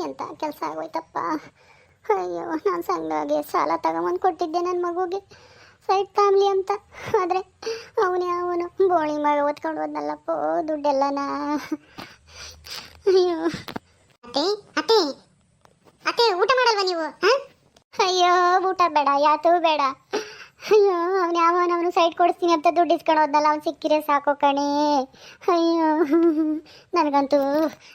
ಎಂಥ ಕೆಲಸ ಆಗೋಯ್ತಪ್ಪ. ಅಯ್ಯೋ, ನಾನು ಸಂಘವಾಗಿ ಸಾಲ ತಗೊಂಬಂದು ಕೊಟ್ಟಿದ್ದೆ ನನ್ನ ಮಗುಗೆ ಸೈಡ್ ಫ್ಯಾಮ್ಲಿ ಅಂತ. ಆದರೆ ಅವನು ಬೋಳಿ ಮಗ ಓದ್ಕೊಂಡು ಹೋದ್ನಲ್ಲಪ್ಪ ದುಡ್ಡೆಲ್ಲನ. ಅಯ್ಯೋ ಅತ್ತೆ ಅತ್ತೆ ಅತ್ತೆ, ಊಟ ಮಾಡಲ್ವಾ ನೀವು? ಅಯ್ಯೋ, ಊಟ ಬೇಡ, ಯಾತೂ ಬೇಡ. ಅಯ್ಯೋ, ಅವನು ಸೈಡ್ ಕೊಡಿಸ್ತೀನಿ ಅಂತ ದುಡ್ಡು ಇಸ್ಕೊಂಡು ಹೋದ್ನಲ್ಲ, ಅವ್ನು ಸಿಕ್ಕಿರೆ ಸಾಕು ಕಣೆ. ಅಯ್ಯೋ, ನನಗಂತೂ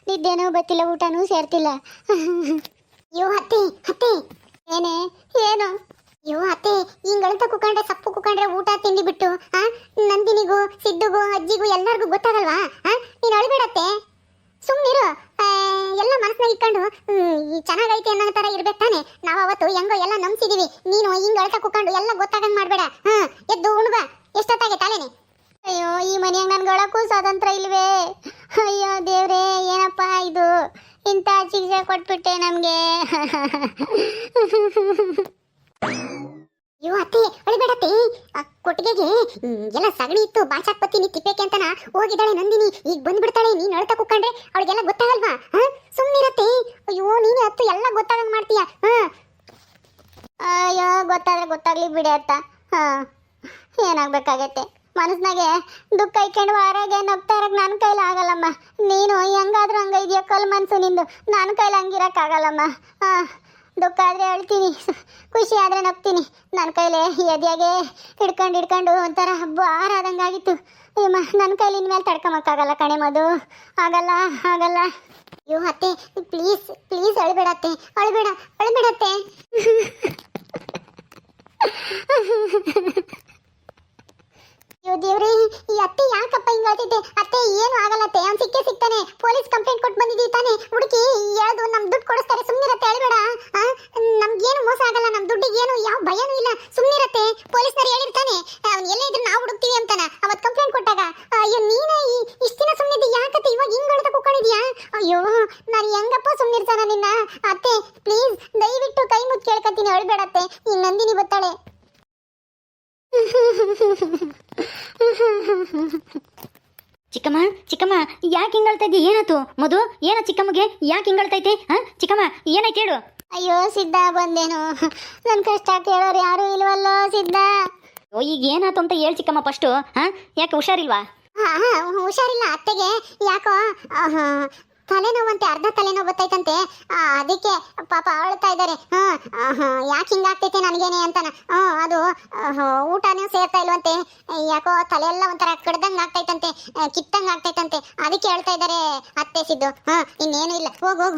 ನಿದ್ದೆನೂ ಬತ್ತಿಲ್ಲ, ಊಟನೂ ಸೇರ್ತಿಲ್ಲ. ಅಯ್ಯೋ ಅತ್ತೆ ಅತ್ತೆ, ಏನೇ ಏನು? ಅಯ್ಯೋ ಅತ್ತೆ, ಹಿಂಗಳಂತ ಕುತ್ಕೊಂಡ್ರೆ ಸಪ್ಪು ಕುತ್ಕೊಂಡ್ರೆ ಊಟ ತಿಂಡಿ ಬಿಟ್ಟು ನಂದಿನಿಗೂ ಸಿದ್ದುಗೂ ಅಜ್ಜಿಗೂ ಎಲ್ಲರಿಗೂ ಗೊತ್ತಾಗಲ್ವಾ? ನೀನು ಅಳ್ಬೇಡತ್ತೆ, ಸುಮ್ಮನಿರು. ಎಲ್ಲ ಮನಸ್ಸಿನಾಗ ಇಟ್ಕೊಂಡು ಚೆನ್ನಾಗೈತೆ ಅನ್ನೋ ಥರ ಇರ್ಬೇಕು ತಾನೆ. ನಾವು ಅವತ್ತು ಹೆಂಗೋ ಎಲ್ಲ ನಂಬಿಸಿದೀವಿ. ನೀನು ಹಿಂಗೆ ಅಳ್ತಾ ಕುತ್ಕೊಂಡು ಎಲ್ಲ ಗೊತ್ತಾಗಂಗೆ ಮಾಡಬೇಡ. ಎದ್ದು ಉಣ್ಬ, ಎಷ್ಟೊತ್ತಾಗೆ ತಾಲೇನೆ? ಅಯ್ಯೋ, ಈ ಮನೆಯಾಗ ನನ್ಗೆ ಒಳಕ್ಕೂ ಸ್ವಾತಂತ್ರ್ಯ ಇಲ್ವೇ? ಅಯ್ಯೋ ದೇವ್ರೇ, ಏನಪ್ಪ ಇದು, ಇಂಥ ಶಿಕ್ಷೆ ಕೊಟ್ಬಿಟ್ಟೆ ನಮಗೆ. ಅಯ್ಯೋ ಅತ್ತೆ, ಅಳಿಬೇಡತ್ತೆ. ಕೊಟ್ಟಿಗೆಗೆ ಎಲ್ಲ ಸಗಣಿ ಇತ್ತು, ಬಾಚಾಕ್ ಬತ್ತೀನಿ ತಿಪ್ಪೇಕೆ ಅಂತನ ಹೋಗಿದ್ದಾಳೆ ನಂದಿನಿ. ಈಗ ಬಂದ್ಬಿಡ್ತಾಳೆ. ನೀನು ಅಳ್ತಾ ಕುತ್ಕೊಂಡ್ರೆ ಅವಳಿಗೆಲ್ಲ ಗೊತ್ತಾಗಲ್ವಾ? ಸುಮ್ಮನಿರತ್ತೆ. ಅಯ್ಯೋ, ನೀನೇ ಹತ್ತು ಎಲ್ಲ ಗೊತ್ತಾಗಂಗೆ ಮಾಡ್ತೀಯ. ಅಯ್ಯೋ, ಗೊತ್ತಾದ್ರೆ ಗೊತ್ತಾಗ್ಲಿ ಬಿಡಿ ಅತ್ತ. ಏನಾಗಬೇಕಾಗತ್ತೆ ಮನಸ್ನಾಗೆ ದುಃಖ ಇಟ್ಕೊಂಡು ಹೊರಗೆ ನಗ್ತಾ ಇರಕ್ಕೆ ನನ್ನ ಕೈಲಿ ಆಗಲ್ಲಮ್ಮ. ನೀನು ಹೆಂಗಾದ್ರೂ ಹಂಗೆ ಇದೆಯೋ ಕಲ್ ಮನಸ್ಸು ನಿಂದು, ನನ್ನ ಕೈಲಿ ಹಂಗಿರಕ್ಕಾಗಲ್ಲಮ್ಮ. ದುಃಖ ಆದರೆ ಅಳ್ತೀನಿ, ಖುಷಿ ಆದರೆ ನಗ್ತೀನಿ. ನನ್ನ ಕೈಲೇ ಎದೆಯಾಗೆ ಹಿಡ್ಕೊಂಡು ಒಂಥರ ಭಾರ ಆದಂಗಾಗಿತ್ತು. ಅಯ್ಯಮ್ಮ, ನನ್ನ ಕೈಲಿ ಇನ್ಮೇಲೆ ತಡ್ಕೊಂಬಕ್ಕಾಗಲ್ಲ ಕಣೆ ಮಧು, ಆಗಲ್ಲ. ಅಯ್ಯೋ ಅತ್ತೆ, ಪ್ಲೀಸ್ ಅಳ್ಬೇಡತ್ತೆ, ಅಳ್ಬೇಡತ್ತೆ. ಅಯ್ಯೋ ದೇವ್ರಿ, ಈ ಅತ್ತೆ ಯಾಕಪ್ಪ ಹಿಂಗಾಗ್ತಿದ್ದೆ? ಅತ್ತೆ, ಏನು ಆಗಲ್ಲತ್ತೆ, ಅವ್ನು ಸಿಗ್ತಾನೆ. ಪೊಲೀಸ್ ಕಂಪ್ಲೇಂಟ್ ಕೊಟ್ಟು ಬಂದಿದ್ದೀವಿ ತಾನೆ, ಹುಡುಕಿ ಹೇಳೋದು ನಮ್ ದುಡ್ಡು ಕೊಡಿಸ್ತಾರೆ. ಸುಮ್ಮನಿರತ್ತೆ, ಅಳ್ಬೇಡ. ನಮ್ಗೇನು ಮೋಸ ಆಗಲ್ಲ, ನಮ್ ದುಡ್ಡಿಗೇನು ಯಾವ ಭಯನೂ ಇಲ್ಲ. ಸುಮ್ಮನಿರತ್ತೆ, ಪೊಲೀಸ್ನವ್ರು ಹೇಳಿರ್ತಾನೆ ಅವ್ನು ಎಲ್ಲೇ ಇದ್ರು ನಾವು ಹುಡುಕ್ತೀವಿ ಅಂತಾನ ಅವತ್ತು ಕಂಪ್ಲೇಂಟ್ ಕೊಟ್ಟಾಗ. ಅಯ್ಯೋ, ನೀನ ಇಷ್ಟು ದಿನ ಸುಮ್ಮನಿದ್ದೆ, ಯಾಕತ್ತೆ ಇವಾಗ ಹಿಂಗ್ ಅಳ್ತಾ ಕೂತ್ಕೊಂಡಿದ್ಯಾ? ಅಯ್ಯೋ, ನಾನು ಹೆಂಗಪ್ಪ ಸುಮ್ಮನಿರ್ತಾನ ನಿನ್ನ? ಅತ್ತೆ ಪ್ಲೀಸ್, ದಯವಿಟ್ಟು ಕೈ ಮುಚ್ಚಿ ಕೇಳ್ಕೊತೀನಿ, ಅಳ್ಬೇಡತ್ತೆ. ಈ ನಂದಿನಿ ಬರ್ತಾಳೆ. ಚಿಕ್ಕಮ್ಮ, ಯಾಕೆ ಹಿಂಗಳ್ತಾ ಇದ್ದಿ? ಏನಾಯ್ತು ಮಧು? ಏನ ಚಿಕ್ಕಮ್ಮಗೆ ಯಾಕೆ ಹಿಂಗಳ್ತೈತೆ? ಚಿಕ್ಕಮ್ಮ, ಏನಾಯ್ತು ಹೇಳು? ಅಯ್ಯೋ ಸಿದ್ಧ, ಬಂದೇನು? ನನ್ನ ಕಷ್ಟ ಕೇಳೋರು ಯಾರು ಇಲ್ವಲ್ಲೋ ಸಿದ್ಧ. ಈಗ ಏನಾಯ್ತು ಅಂತ ಹೇಳಿ ಚಿಕ್ಕಮ್ಮ ಫಸ್ಟು. ಯಾಕೆ ಹುಷಾರಿಲ್ವಾ? ಹುಷಾರಿಲ್ಲ ಅತ್ತೆಗೆ, ಯಾಕೋ ತಲೆನೋವಂತೆ, ಅರ್ಧ ತಲೆನೋವು ಬರ್ತೈತಂತೆ. ಅದಕ್ಕೆ ಪಾಪ ಅಳ್ತಾ ಇದ್ದಾರೆ. ಯಾಕೆ ಹಿಂಗಾಗ್ತೈತೆ ನನಗೇನೆ ಅಂತಾನ. ಅದು ಊಟನೂ ಸೇರ್ತಾ ಇಲ್ವಂತೆ. ಯಾಕೋ ತಲೆ ಎಲ್ಲ ಒಂಥರ ಕಡ್ದಂಗೆ ಆಗ್ತೈತಂತೆ, ಕಿತ್ತಂಗೆ ಆಗ್ತೈತಂತೆ. ಅದಕ್ಕೆ ಹೇಳ್ತಾ ಇದ್ದಾರೆ ಅತ್ತೆ ಸಿದ್ದು. ಇನ್ನೇನು ಇಲ್ಲ, ಹೋಗು.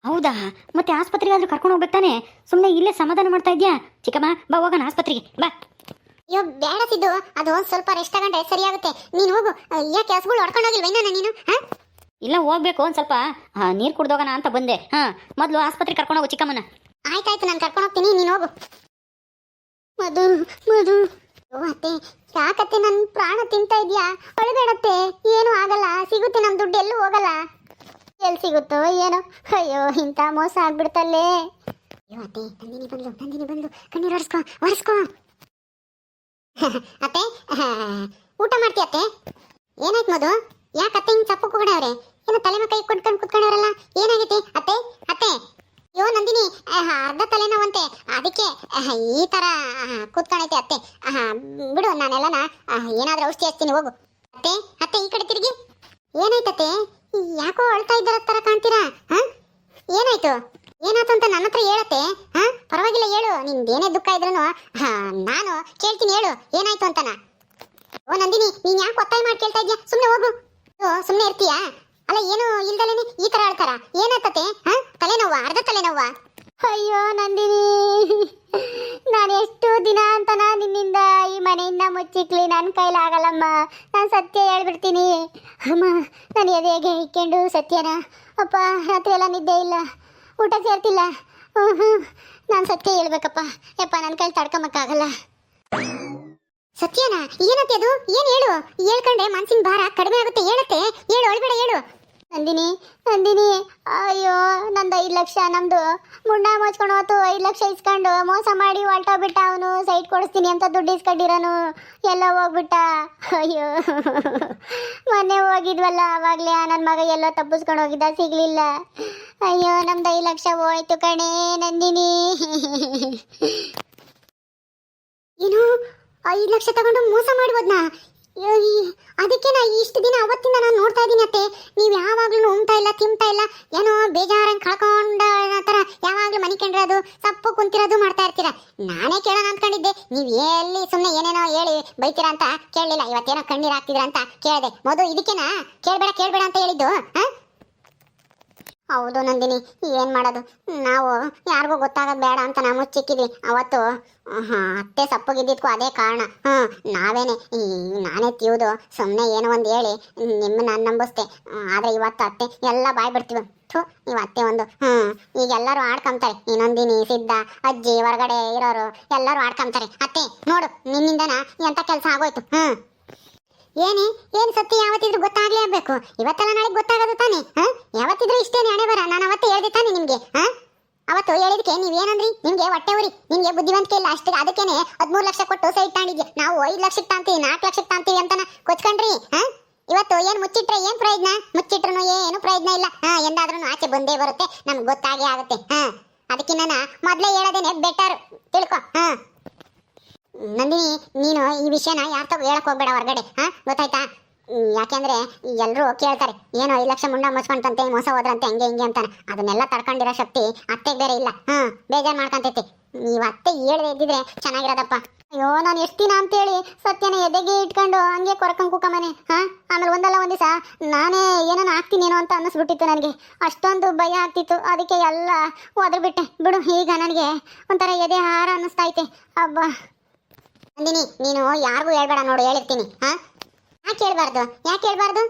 ಹೌದಾ? ಮತ್ತೆ ಆಸ್ಪತ್ರೆಗಾದ್ರೂ ಕರ್ಕೊಂಡು ಹೋಗ್ಬೇಕು ತಾನೆ? ಸುಮ್ಮನೆ ಇಲ್ಲೇ ಸಮಾಧಾನ ಮಾಡ್ತಾ ಇದ್ಯಾ? ಚಿಕ್ಕಮ್ಮ, ಬಾ ಹೋಗೋಣ ಆಸ್ಪತ್ರೆಗೆ, ಬಾ. ಅಯ್ಯೋ ಬೇಡ ಸಿದ್ದು, ಅದು ಸ್ವಲ್ಪ ರೆಸ್ಟ್ ತಗೊಂಡ್ರೆ ಸರಿಯಾಗುತ್ತೆ. ನೀನು ಹೋಗು. ಯಾಕೆ ಕೆಲಸಗಳು ಹೊಡ್ಕೊಂಡೋಗಿಲ್ವೇನ ನೀನು? ಇಲ್ಲ, ಹೋಗ್ಬೇಕು. ಒಂದು ಸ್ವಲ್ಪ ನೀರು ಕುಡ್ದೋಗೋಣ ಅಂತ ಬಂದೆ. ಮೊದಲು ಆಸ್ಪತ್ರೆಗೆ ಕರ್ಕೊಂಡು ಹೋಗು ಚಿಕ್ಕಮ್ಮನ. ಆಯ್ತಾಯ್ತು, ನಾನು ಕರ್ಕೊಂಡು ಹೋಗ್ತೀನಿ, ನೀನು ಹೋಗು. ಮಧು ಅತ್ತೆ, ಯಾಕತ್ತೆ ನನ್ನ ಪ್ರಾಣ ತಿಂತಾ ಇದೆಯಾ? ಅಳಬೇಡತ್ತೆ, ಏನೂ ಆಗಲ್ಲ, ಸಿಗುತ್ತೆ ನಮ್ಮ ದುಡ್ಡು, ಎಲ್ಲೂ ಹೋಗಲ್ಲ. ಎಲ್ಲಿ ಸಿಗುತ್ತೋ ಏನೋ. ಅಯ್ಯೋ, ಇಂಥ ಮೋಸ ಆಗ್ಬಿಡ್ತಲ್ಲೇ. ಅಯ್ಯೋ ಅತ್ತೆ, ನಂದಿನಿ ಬಂದು ಕಣ್ಣೀರು ಒರೆಸ್ಕೋ. ಅತ್ತೆ, ಊಟ ಮಾಡ್ತೀಯ ಅತ್ತೆ? ಏನಾಯ್ತು ಮಧು? ಯಾಕತ್ತೆ ಹಿಂಗೆ ಚಪ್ಪು ಕೂಗಡವ್ರೆ? ಏನೋ ತಲೆ ಕೈ ಕೊಟ್ಕೊಂಡು ಕುತ್ಕೊಂಡವ್ರಲ್ಲ, ಏನಾಗೈತಿ ಅತ್ತೆ? ಅಯ್ಯೋ ನಂದಿನಿ, ಅರ್ಧ ತಲೆನೋವಂತೆ, ಅದಕ್ಕೆ ಈ ಥರ ಕೂತ್ಕೊಂಡೈತೆ ಅತ್ತೆ. ಬಿಡು, ನಾನೆಲ್ಲನ ಏನಾದ್ರೂ ಔಷಧಿ ಹಚ್ತೀನಿ, ಹೋಗು. ಅತ್ತೆ ಈ ಕಡೆ ತಿರುಗಿ. ಏನಾಯ್ತತ್ತೆ? ಯಾಕೋ ಅಳ್ತಾ ಇದ್ದಾರ ಥರ ಕಾಣ್ತೀರಾ? ಏನಾಯ್ತು ಅಂತ ನನ್ನ ಹತ್ರ ಹೇಳತ್ತೆ. ಪರವಾಗಿಲ್ಲ, ಹೇಳು. ನಿಂದೇನೇ ದುಃಖ ಇದ್ರೂ ನಾನು ಕೇಳ್ತೀನಿ, ಹೇಳು ಏನಾಯ್ತು ಅಂತನ. ಓ ನಂದಿನಿ, ನೀನ್ ಯಾಕೆ ಒತ್ತಾಯ ಮಾಡಿ ಕೇಳ್ತಾ ಇದ್ಯಾ? ಸುಮ್ಮನೆ ಹೋಗು. ಸುಮ್ಮನೆ ಇರ್ತೀಯಾ? ಅಲ್ಲ, ಏನು ಇಲ್ದಲೇನೆ ಈ ತರ ಹೇಳ್ತಾರ? ಏನಾಗ್ತತೆ? ತಲೆನೋವಾ? ಅರ್ಧ ತಲೆನೋವಾ? ಅಯ್ಯೋ ನಂದಿನಿ, ನಾನು ಎಷ್ಟು ದಿನ ಅಂತನ ನಿನ್ನಿಂದ ಈ ಮನೆಯಿಂದ ಮುಚ್ಚಿಕ್ಲಿ, ನನ್ನ ಕೈಲಾಗಲ್ಲಮ್ಮ. ನಾನು ಸತ್ಯ ಹೇಳ್ಬಿಡ್ತೀನಿ ಅಮ್ಮ. ನಾನು ಎದೆಗೆ ಇಕ್ಕೊಂಡು ಸತ್ಯನ ಅಪ್ಪ, ರಾತ್ರಿ ಎಲ್ಲ ನಿದ್ದೆ ಇಲ್ಲ, ಊಟ ಸೇರ್ತಿಲ್ಲ. ನಾನು ಸತ್ಯ ಹೇಳ್ಬೇಕಪ್ಪ. ಯಪ್ಪ, ನನ್ನ ಕೈಲಿ ತಡ್ಕೊಂಬಕ್ಕಾಗಲ್ಲ. ಸತ್ಯನಾ? ಏನತ್ತೆ ಅದು? ಏನು ಹೇಳು. ಹೇಳ್ಕೊಂಡ್ರೆ ಮನ್ಸಿನ ಭಾರ ಕಡಿಮೆ ಆಗುತ್ತೆ. ಹೇಳತ್ತೆ, ಹೇಳು, ಅಳ್ಬೇಡ, ಹೇಳು. ನಂದಿನಿ, ಅಯ್ಯೋ, ನಂದು 5 ಲಕ್ಷ, ನಮ್ದು ಮುಣ್ಣ ಮುಚ್ಕೊಂಡು ಹೋತು. 5 ಲಕ್ಷ ಇಸ್ಕೊಂಡು ಮೋಸ ಮಾಡಿ ಹೊಲ್ಟೋಗ್ಬಿಟ್ಟ ಅವನು. ಸೈಟ್ ಕೊಡಿಸ್ತೀನಿ ಅಂತ ದುಡ್ಡು ಇಸ್ಕೊಂಡಿರೋನು, ಎಲ್ಲ ಹೋಗ್ಬಿಟ್ಟ. ಅಯ್ಯೋ, ಮೊನ್ನೆ ಹೋಗಿದ್ವಲ್ಲ, ಆವಾಗಲೇ ನನ್ನ ಮಗ ಎಲ್ಲೋ ತಪ್ಪಿಸ್ಕೊಂಡು ಹೋಗಿದ್ದ, ಸಿಗ್ಲಿಲ್ಲ. ಅಯ್ಯೋ ನಮ್ದು 5 ಲಕ್ಷ ಹೋಯ್ತು ಕಣೆ ನಂದಿನಿ. ಏನು 5 ಲಕ್ಷ ತಗೊಂಡು ಮೋಸ ಮಾಡ್ಬೋದ್ನಾ? ಅದಕ್ಕೆ ನಾ ಇಷ್ಟು ದಿನ ಅವತ್ತಿಂದ ನಾನು ನೋಡ್ತಾ ಇದ್ದೀನಿ ಅತ್ತೆ, ನೀವು ಯಾವಾಗ್ಲೂ ಉಣ್ತಾ ಇಲ್ಲ ತಿಂತಾ ಇಲ್ಲ, ಏನೋ ಬೇಜಾರಂಗ್ ಕಳ್ಕೊಂಡ ತರ ಯಾವಾಗ್ಲೂ ಮನೆ ಕಂಡ್ರದು ಸಪ್ಪು ಕುಂತಿರೋದು ಮಾಡ್ತಾ ಇರ್ತೀರಾ. ನಾನೇ ಕೇಳೋಣ ಅಂದ್ಕೊಂಡಿದ್ದೆ, ನೀವು ಎಲ್ಲಿ ಸುಮ್ಮನೆ ಏನೇನೋ ಹೇಳಿ ಬೈತೀರಾ ಅಂತ ಕೇಳಲಿಲ್ಲ. ಇವತ್ತೇನೋ ಕಣ್ಣೀರ್ ಹಾಕ್ತಿದ್ರ ಅಂತ ಕೇಳಿದೆ. ಮೊದಲು ಇದಕ್ಕೇನಾ ಕೇಳ್ಬೇಡ ಅಂತ ಹೇಳಿದ್ದು? ಹೌದು ನಂದಿನಿ, ಏನ್ ಮಾಡೋದು, ನಾವು ಯಾರಿಗೂ ಗೊತ್ತಾಗೋದು ಬೇಡ ಅಂತ ನಾವು ಮುಚ್ಚಿಕ್ಕಿದ್ವಿ. ಅವತ್ತು ಅತ್ತೆ ಸಪ್ಪಗಿದ್ದಿದ್ಕು ಅದೇ ಕಾರಣ. ನಾನೇ ತೀವ್ದು ಸುಮ್ಮನೆ ಏನೋ ಒಂದು ಹೇಳಿ ನಿಮ್ಮನ್ನ ನಂಬಿಸ್ತೆ. ಆದ್ರೆ ಇವತ್ತು ಅತ್ತೆ ಎಲ್ಲ ಬಾಯ್ ಬಿಡ್ತೀವಿ. ನೀವು ಅತ್ತೆ ಒಂದು ಈಗ ಎಲ್ಲರೂ ಆಡ್ಕೊಂತಾರೆ, ಈ ನಂದಿನಿ ಸಿದ್ಧ ಅಜ್ಜಿ ಹೊರಗಡೆ ಇರೋರು ಎಲ್ಲರೂ ಆಡ್ಕೊಂತಾರೆ. ಅತ್ತೆ ನೋಡು, ನಿನ್ನಿಂದನ ಎಂತ ಕೆಲಸ ಆಗೋಯ್ತು. ಏನು ಸತ್ಯ ಯಾವತ್ತಿದ್ರು ಗೊತ್ತಾಗ್ಲೇ ಆಗ್ಬೇಕು. ಇವತ್ತೆಲ್ಲ ನಾಳೆ ಗೊತ್ತಾಗೋದು ತಾನೆ. ಯಾವತ್ತಿದ್ರು ಇಷ್ಟೇನೆ ಹಣೆ ಬರ. ನಾನು ಅವತ್ತೇ ಹೇಳ್ದೆ ತಾನೆ ನಿಮ್ಗೆ. ಅವತ್ತು ಹೇಳಿದಕ್ಕೆ ನೀವೇನಂದ್ರಿ? ನಿಮ್ಗೆ ಹೊಟ್ಟೆ ಉರಿ, ನಿಮ್ಗೆ ಬುದ್ಧಿವಂತಿಕೆ ಇಲ್ಲ ಅಷ್ಟೇ, ಅದಕ್ಕೇನೆ 13 ಲಕ್ಷ ಕೊಟ್ಟು ಸೈಟ್ ತಾಂಡಿದ್ಯ. ನಾವು 5 ಲಕ್ಷಕ್ಕೆ ತಾಂತೀವಿ 4 ಲಕ್ಷಕ್ಕೆ ತಾಂತೀವಿ ಅಂತನ ಕೊಚ್ಕೊಂಡ್ರಿ. ಇವತ್ತು ಏನ್ ಮುಚ್ಚಿಟ್ರೆ ಏನ್ ಪ್ರಯೋಜನ? ಮುಚ್ಚಿಟ್ರು ಏನು ಪ್ರಯೋಜನ ಇಲ್ಲ. ಎಂದಾದ್ರೂ ಆಚೆ ಬಂದೇ ಬರುತ್ತೆ, ನಮ್ಗೆ ಗೊತ್ತಾಗೇ ಆಗುತ್ತೆ. ಅದಕ್ಕಿನ್ನ ಮೊದ್ಲೇ ಹೇಳೋದೇನೆ ಬೆಟರ್, ತಿಳ್ಕೊ. ನಂದಿನಿ, ನೀನು ಈ ವಿಷಯನ ಯಾರ್ತೋ ಹೇಳಕ್ ಹೋಗ್ಬೇಡ ಹೊರಗಡೆ, ಗೊತ್ತಾಯ್ತಾ? ಯಾಕೆಂದ್ರೆ ಎಲ್ಲರೂ ಕೇಳ್ತಾರೆ, ಏನೋ 5 ಲಕ್ಷ ಮುಂಡ ಮುಚ್ಕೊಂತಂತೆ, ಮೋಸ ಹೋದ್ರಂತೆ, ಹಂಗೆ ಹಿಂಗೆ ಅಂತಾನೆ. ಅದನ್ನೆಲ್ಲ ತಡ್ಕೊಂಡಿರೋ ಶಕ್ತಿ ಅತ್ತೆಗೆ ಬೇರೆ ಇಲ್ಲ. ಬೇಜಾರು ಮಾಡ್ಕೊಂತೈತಿ. ನೀವು ಅತ್ತೆ ಹೇಳದೆ ಇದ್ದಿದ್ರೆ ಚೆನ್ನಾಗಿರೋದಪ್ಪ. ಅಯ್ಯೋ, ನಾನು ಎಷ್ಟು ದಿನ ಅಂತೇಳಿ ಸತ್ಯನ ಎದೆಗೆ ಇಟ್ಕೊಂಡು ಹಂಗೆ ಕೊರಕಂಗ್ ಕೂಕಮನೆ. ಆಮೇಲೆ ಒಂದಲ್ಲ ಒಂದ್ ದಿವಸ ನಾನೇ ಏನೋ ಆಗ್ತೀನೇನೋ ಅಂತ ಅನ್ನಿಸ್ಬಿಟ್ಟಿತ್ತು ನನಗೆ. ಅಷ್ಟೊಂದು ಭಯ ಆಗ್ತಿತ್ತು, ಅದಕ್ಕೆ ಎಲ್ಲ ಒದರ್ಬಿಟ್ಟೆ. ಬಿಡು, ಈಗ ನನಗೆ ಒಂಥರ ಎದೆ ಹಾರ ಅನ್ನಿಸ್ತಾ ಐತೆ. ಅಬ್ಬಾ ನಂದಿನಿ, ನೀನು ಯಾರಿಗೂ ಹೇಳ್ಬೇಡ ನೋಡು, ಹೇಳಿರ್ತೀನಿ. ಯಾಕೆ ಹೇಳ್ಬಾರ್ದು?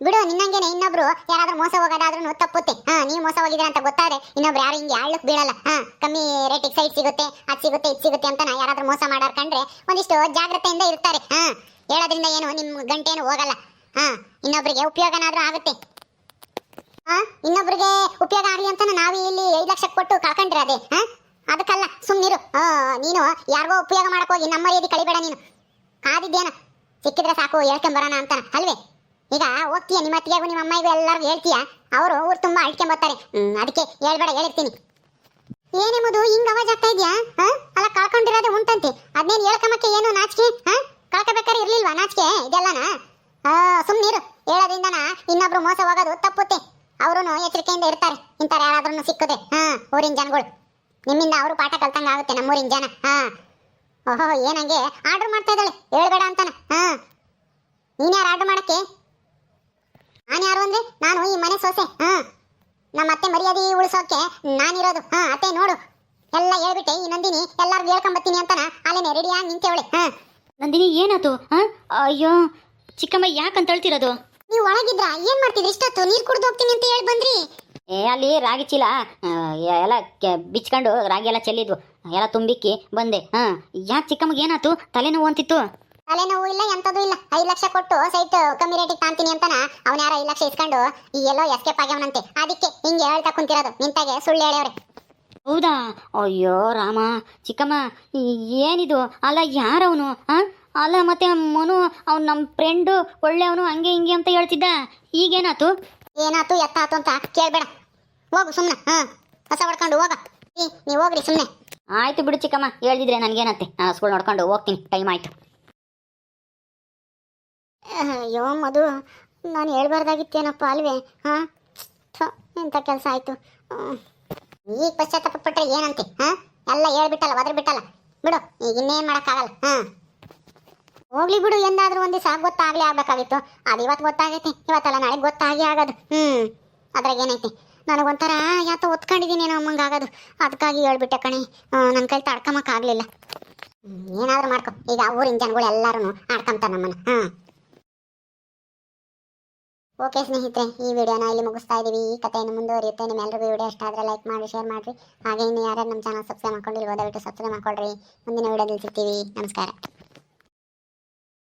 ಬಿಡು, ನಿನ್ನಂಗೆನೆ ಇನ್ನೊಬ್ರು ಯಾರಾದ್ರೂ ಮೋಸ ಹೋಗೋದಾದ್ರೂ ತಪ್ಪುತ್ತೆ. ನೀವು ಮೋಸ ಹೋಗಿದ್ರೆ ಅಂತ ಗೊತ್ತಾದ್ರೆ ಇನ್ನೊಬ್ರು ಯಾರು ಹಿಂಗೆ ಆಳ್ಲಕ್ ಬೀಳಲ್ಲ. ಕಮ್ಮಿ ರೇಟಿಗೆ ಸೈಟ್ ಸಿಗುತ್ತೆ, ಅದು ಸಿಗುತ್ತೆ, ಇದು ಸಿಗುತ್ತೆ ಅಂತ ಯಾರಾದ್ರೂ ಮೋಸ ಮಾಡಾರ್ ಕಂಡ್ರೆ ಒಂದಿಷ್ಟು ಜಾಗ್ರತೆಯಿಂದ ಇರ್ತಾರೆ. ಹೇಳೋದ್ರಿಂದ ಏನು ನಿಮ್ಮ ಗಂಟೇನು ಹೋಗಲ್ಲ. ಇನ್ನೊಬ್ರಿಗೆ ಉಪಯೋಗನಾದ್ರೂ ಆಗುತ್ತೆ. ಇನ್ನೊಬ್ರಿಗೆ ಉಪಯೋಗ ಆಗ್ಲಿ ಅಂತ ನಾವು ಇಲ್ಲಿ 5 ಲಕ್ಷ ಕೊಟ್ಟು ಕಳ್ಕೊಂಡ್ರೆ ಅದೇ ಅದಕ್ಕಲ್ಲ. ಸುಮ್ನಿರು. ನೀನು ಯಾರಿಗೋ ಉಪಯೋಗ ಮಾಡಕ್ ಹೋಗಿ ನಮ್ಮ ಮರ್ಯಾದೆ ಕಳಿಬೇಡ. ನೀನು ಕಾದಿದ್ದೇನ ಸಿಕ್ಕಿದ್ರೆ ಸಾಕು ಹೇಳ್ಕೊಂಬರೋಣ ಅಂತ ಅಲ್ವೇ? ಈಗ ಹೋಗ್ತೀಯ ನಿಮ್ಮ ಅತ್ತಿಗೆಗೂ ನಿಮ್ಮ ಅಮ್ಮಿಗೂ ಎಲ್ಲರಿಗೂ ಹೇಳ್ತೀಯ, ಅವರು ಊರು ತುಂಬಾ ಅಳ್ಕೊಂಬರ್ತಾರೆ. ಅದಕ್ಕೆ ಹೇಳ್ಬೇಡ, ಹೇಳಿರ್ತೀನಿ. ಏನೆಂಬುದು ಹಿಂಗ ಅವಾಜ್ ಆಗ್ತಾ ಇದೆಯಾ? ಅಲ್ಲ, ಕಳ್ಕೊಂಡಿರೋದೇ ಉಂಟಂತೆ, ಅದನ್ನೇನು ಹೇಳ್ಕೊಂಬಕ್ಕೆ ಏನು ನಾಚಿಕೆ? ಕಳ್ಕೊಬೇಕಾದ್ರೆ ಇರ್ಲಿಲ್ವಾ ನಾಚಿಕೆ ಇದೆಲ್ಲನ? ಸುಮ್ನಿರು. ಹೇಳೋದ್ರಿಂದನ ಇನ್ನೊಬ್ರು ಮೋಸ ಹೋಗೋದು ತಪ್ಪುತ್ತೆ. ಅವರು ಎಚ್ಚರಿಕೆಯಿಂದ ಇರ್ತಾರೆ. ಇಂಥವ್ರು ಯಾರಾದ್ರೂ ಸಿಕ್ಕದೆ ಊರಿನ ಜನಗಳು. ನಿಮ್ಮಿಂದ ಅವರು ಪಾಠ ಕಲ್ತಂಗ ಆಗುತ್ತೆ ನಮ್ಮೂರಿನ ಜನ. ಓಹೋ, ಏನಂಗೆ ಆರ್ಡರ್ ಮಾಡ್ತಾ ಇದ್ದಾಳೆ, ಹೇಳ್ಬೇಡ ಅಂತಾನ. ನೀನ್ ಯಾರು ಆರ್ಡರ್ ಮಾಡಕ್ಕೆ? ನಾನು ಯಾರು ಅಂದ್ರೆ ನಾನು ಈ ಮನೆ ಸೊಸೆ. ನಮ್ಮ ಅತ್ತೆ ಮರ್ಯಾದೆ ಉಳಿಸೋಕೆ ನಾನಿರೋದು. ಅತ್ತೆ ನೋಡು, ಎಲ್ಲ ಹೇಳ್ಬಿಟ್ಟೆ. ಈ ನಂದಿನಿ ಎಲ್ಲಾರ್ಗು ಹೇಳ್ಕೊಂಬತ್ತೀನಿ ಅಂತಾನ ಅಲ್ಲೇನೆ ರೆಡಿಯಾಗಿ ನಿಂತೇವಳೆ. ನಂದಿನಿ, ಏನಾಯ್ತು? ಅಯ್ಯೋ ಚಿಕ್ಕಮ್ಮ, ಯಾಕಂತ ಹೇಳ್ತಿರೋದು? ನೀವು ಒಳಗಿದ್ರ ಏನ್ ಮಾಡ್ತಿದ್ರಿ? ಇಷ್ಟೊತ್ತು ನೀರ್ ಕುಡ್ದು ಹೋಗ್ತೀನಿ ಅಂತ ಹೇಳಿ ಬಂದ್ರಿ. ಅಲ್ಲಿ ರಾಗಿ ಚೀಲ ಎಲ್ಲ ಬಿಚ್ಕೊಂಡು ರಾಗಿ ಎಲ್ಲ ಚೆಲ್ಲಿದ್ವು, ಎಲ್ಲ ತುಂಬಿಕ್ಕಿ ಬಂದೆ. ಯಾಕೆ ಚಿಕ್ಕಮ್ಮಗೆ ಏನಾಯ್ತು? ತಲೆನೋವು ಅಂತಿತ್ತು. ತಲೆನೋವು ಇಲ್ಲ, ಎಂತದೂ ಇಲ್ಲ. 5 ಲಕ್ಷ ಕೊಟ್ಟು ಸೈಟ್ ಕಮ್ಮಿ ರೇಟಿಗೆ ತಾಂತೀನಿ ಅಂತಾನ ಅವನ ಯಾರ 5 ಲಕ್ಷ ಇಸ್ಕೊಂಡು ಈ ಎಲ್ಲೋ ಎಸ್ಕೇಪ್ ಆಗ್ಯವನಂತೆ. ಅದಕ್ಕೆ ಹಿಂಗೆ ಹೇಳ್ತಾ ಕುಂತಿರೋದು. ನಿಂತಾಗೆ ಸುಳ್ಳು ಹೇಳವ್ರೆ. ಹೌದಾ? ಅಯ್ಯೋ ರಾಮ, ಚಿಕ್ಕಮ್ಮ ಏನಿದು? ಅಲ್ಲ, ಯಾರವನು? ಅಲ್ಲ, ಮತ್ತೆ ಮನು ಅವ್ನು ನಮ್ಮ ಫ್ರೆಂಡು ಒಳ್ಳೆಯವನು, ಹಂಗೆ ಹಿಂಗೆ ಅಂತ ಹೇಳ್ತಿದ್ದ. ಈಗೇನಾಯ್ತು? ಏನಾಯ್ತು ಎತ್ತಾತು ಅಂತ ಕೇಳ್ಬೇಡ, ಹೋಗು ಸುಮ್ಮನೆ. ಹೊಸ ಹೊಡ್ಕೊಂಡು ಹೋಗ. ನೀವು ಹೋಗ್ರಿ ಸುಮ್ಮನೆ. ಆಯ್ತು ಬಿಡು ಚಿಕ್ಕಮ್ಮ, ಹೇಳ್ದಿದ್ರೆ ನನಗೇನತ್ತೆ, ನಾನು ಸ್ಕೂಲ್ ನೋಡ್ಕೊಂಡು ಹೋಗ್ತೀನಿ, ಟೈಮ್ ಆಯ್ತು. ಅಯ್ಯೋ ಮಧು, ನಾನು ಹೇಳ್ಬಾರ್ದಾಗಿತ್ತೇನಪ್ಪ ಅಲ್ವೇ? ಎಂಥ ಕೆಲಸ ಆಯ್ತು. ಈಗ ಪಶ್ಚಾತ್ತಾಪ ಪಟ್ರೆ ಏನಂತೆ? ಎಲ್ಲ ಹೇಳ್ಬಿಟ್ಟಲ್ಲ, ಒದರ್ಬಿಟ್ಟಲ್ಲ. ಬಿಡು, ಈಗ ಇನ್ನೇನು ಮಾಡೋಕ್ಕಾಗಲ್ಲ. ಹೋಗ್ಲಿ ಬಿಡು, ಎಂದಾದ್ರೂ ಒಂದ್ ದಿವಸ ಗೊತ್ತಾಗ್ಲೇ ಆಗ್ಬೇಕಾಗಿತ್ತು. ಅದು ಇವತ್ತು ಗೊತ್ತಾಗೈತಿ, ಇವತ್ತಲ್ಲ ನಾಳೆ ಗೊತ್ತಾಗಿ ಆಗೋದು. ಅದ್ರಾಗ ಏನೈತಿ? ನನಗೊಂಥರ ಯಾತ ಒತ್ಕೊಂಡಿದ್ದೀನೇನೋ ಅಮ್ಮಂಗೆ ಆಗೋದು. ಅದಕ್ಕಾಗಿ ಹೇಳ್ಬಿಟ್ಟೆ ಕಣೆ, ನನ್ನ ಕೈ ತಡ್ಕೊಂಬಕ್ಕಾಗಲಿಲ್ಲ. ಏನಾದ್ರೂ ಮಾಡ್ಕೊ. ಈಗ ಊರಿನ ಜನಗಳು ಎಲ್ಲರೂ ಆಡ್ಕೊಂತಾರೆ ನಮ್ಮನ್ನು. ಓಕೆ ಸ್ನೇಹಿತರೆ, ಈ ವಿಡಿಯೋನ ಇಲ್ಲಿ ಮುಗಿಸ್ತಾ ಇದೀವಿ. ಈ ಕಥೆಯನ್ನು ಮುಂದುವರಿಯುತ್ತೆ. ನಿಮ್ಮೆಲ್ಲರಿಗೂ ವಿಡಿಯೋ ಇಷ್ಟ ಆದರೆ ಲೈಕ್ ಮಾಡಿ, ಶೇರ್ ಮಾಡಿರಿ. ಹಾಗೆ ಇನ್ನು ಯಾರ್ಯಾರು ನಮ್ಮ ಚಾನಲ್ ಸಬ್ಸ್ಕ್ರೈಬ್ ಮಾಡ್ಕೊಂಡಿಲ್ವೋ ದಯವಿಟ್ಟು ಸಬ್ಸ್ಕ್ರೈಬ್ ಮಾಡ್ಕೊಳ್ರಿ. ಮುಂದಿನ ವಿಡಿಯೋದಲ್ಲಿ ಸಿಗ್ತೀವಿ. ನಮಸ್ಕಾರ.